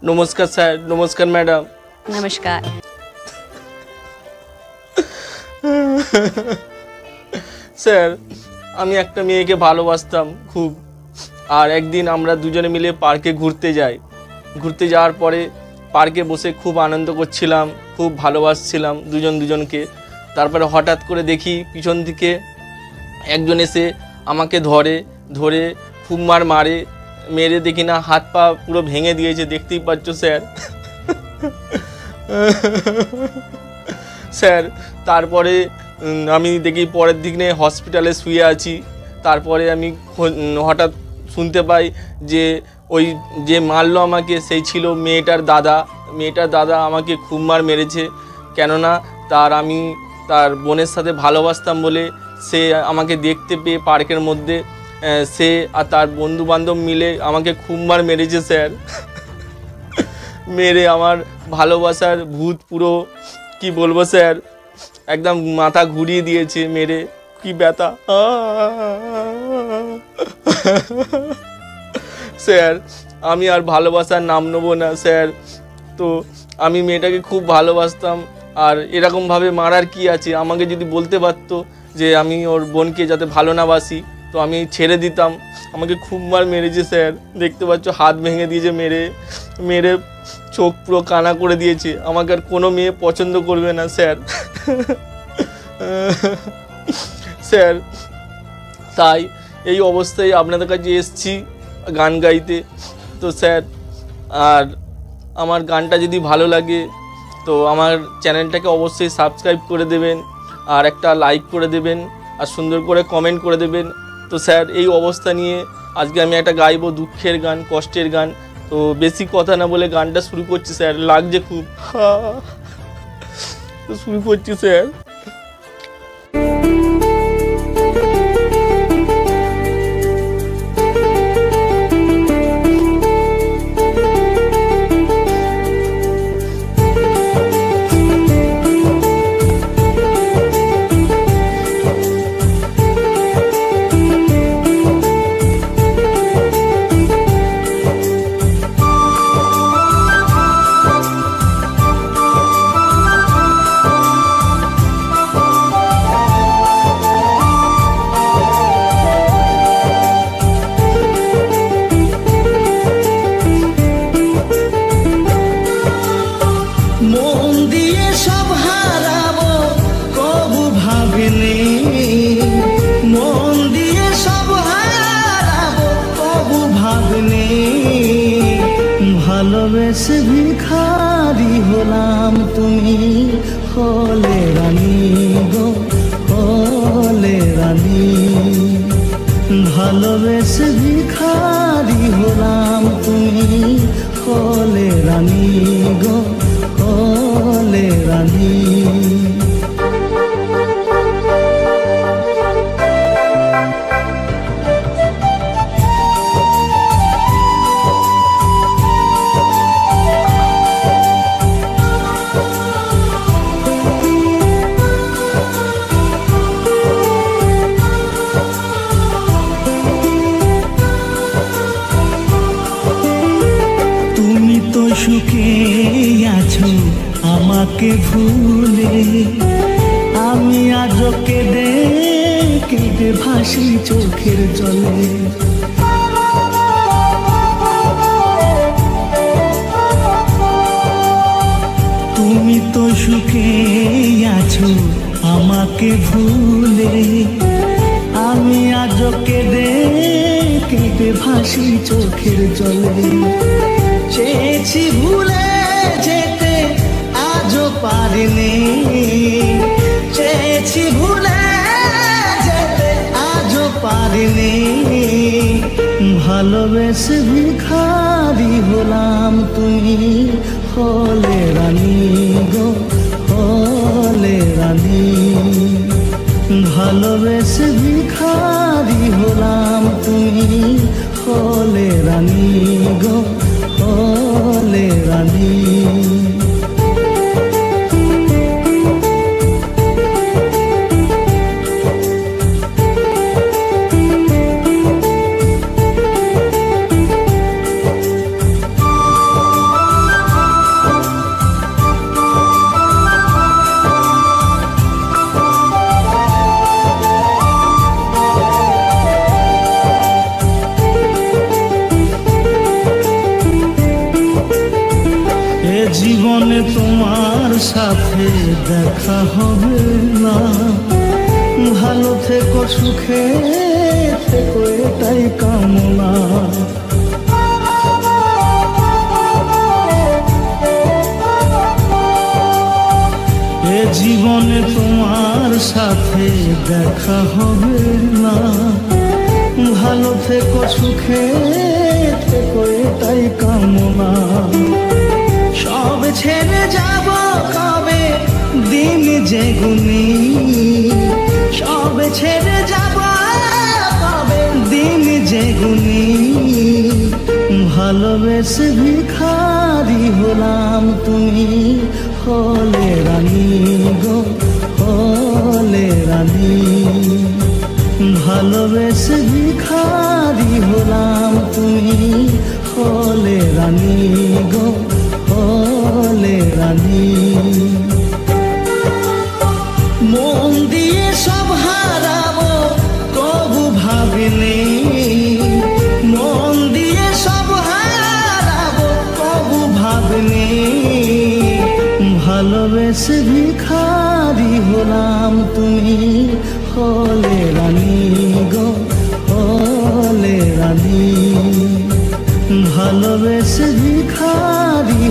नमस्कार सर, नमस्कार मैडम। नमस्कार। স্যার আমি একটা মেয়েকে ভালোবাসতাম খুব, আর একদিন আমরা দুজনে মিলে পার্কে ঘুরতে যাই। ঘুরতে যাওয়ার পরে পার্কে বসে খুব আনন্দ করছিলাম, খুব ভালোবাসছিলাম দুজন দুজনকে। তারপরে হঠাৎ করে দেখি পিছন থেকে একজন এসে আমাকে ধরে খুব মারে, মেরে দেখি না হাত পা পুরো ভেঙে দিয়েছে, দেখতেই পাচ্ছ স্যার। স্যার তারপরে আমি দেখি পরের দিনে হসপিটালে শুয়ে আছি। তারপরে আমি হঠাৎ শুনতে পাই যে ওই যে মারলো আমাকে সেই ছিল মেয়েটার দাদা আমাকে খুব মেরেছে। কেননা আমি তার বোনের সাথে ভালোবাসতাম বলে সে আমাকে দেখতে পেয়ে পার্কের মধ্যে সে আর তার বন্ধু বান্ধব মিলে আমাকে খুব মেরেছে স্যার। মেরে আমার ভালোবাসার ভূত পুরো কি বলবো স্যার, একদম মাথা ঘুরিয়ে দিয়েছে মেরে, কি ব্যথা। স্যার আমি আর ভালোবাসার নাম নেবো না স্যার। তো আমি মেয়েটাকে খুব ভালোবাসতাম, আর এরকমভাবে মারার কি আছে, আমাকে যদি বলতে পারতো যে আমি ওর বোনকে যাতে ভালো না বাসি তো আমি ছেড়ে দিতাম। আমাকে খুব মেরেছে স্যার, দেখতে পাচ্ছ হাত ভেঙে দিয়েছে মেরে চোখ পুরো কানা করে দিয়েছে। আমাকে আর কোনো মেয়ে পছন্দ করবে না স্যার। স্যার তাই এই অবস্থায় আপনাদের কাছে এসেছি গান গাইতে। তো স্যার আর আমার গানটা যদি ভালো লাগে তো আমার চ্যানেলটাকে অবশ্যই সাবস্ক্রাইব করে দেবেন, আর একটা লাইক করে দেবেন, আর সুন্দর করে কমেন্ট করে দেবেন। তো স্যার এই অবস্থা নিয়ে আজকে আমি একটা গাইবো দুঃখের গান, কষ্টের গান। তো বেশি কথা না বলে গানটা শুরু করছি স্যার, লাগছে খুব। তো শুরু করছি স্যার। ভালোবেসে ভিখারি হলাম, তুমি হলে রানী গো, হলে রানী। ভালোবেসে ভিখারি হলাম, তুমি হলে রানী গো, হলে রানী। সুখে আছো আমাকে ভুলে, আমি আজ কেঁদে কেঁদে ভাসি চোখের জলে। তুমি তো সুখে আছো আমাকে ভুলে, আমি আজ কেঁদে কেঁদে ভাসি চোখের জলে। চেয়েছি ভুলে যেতে আজও পারিনি, চেয়েছি ভুলে যেতে আজও পারিনি। ভালোবেসে ভিখারি হলাম, তুমি হলে রানী গো, হলে রানী। ভালোবেসে ভিখারি হলাম, তুমি হলে রানী গো, হলে রানী। জীবনে তোমার সাথে দেখা হবে না, ভালো থেকো সুখে থেকো এটাই কামনা। এ জীবনে তোমার সাথে দেখা হবে না, ভালো থেকো সুখে থেকো এটাই কামনা। সব ছেড়ে যাব কবে দিন যেগুনি, সব ছেড়ে যাব কবে দিন যেগুনি। ভালোবেসে ভিখারি হলাম তুমি হলে রানী গো হলে রানী। ভালোবেসে ভিখারি হলাম তুমি হলে রানী গো হলে রানী। মন দিয়ে সব হারাবো কবু ভাবিনি, মন দিয়ে সব হারাবো কবু ভাবিনি। ভালোবেসে ভিখারি হলাম তুমি হলে রানী গো হলে রানী। ভালোবেসে ভিখারি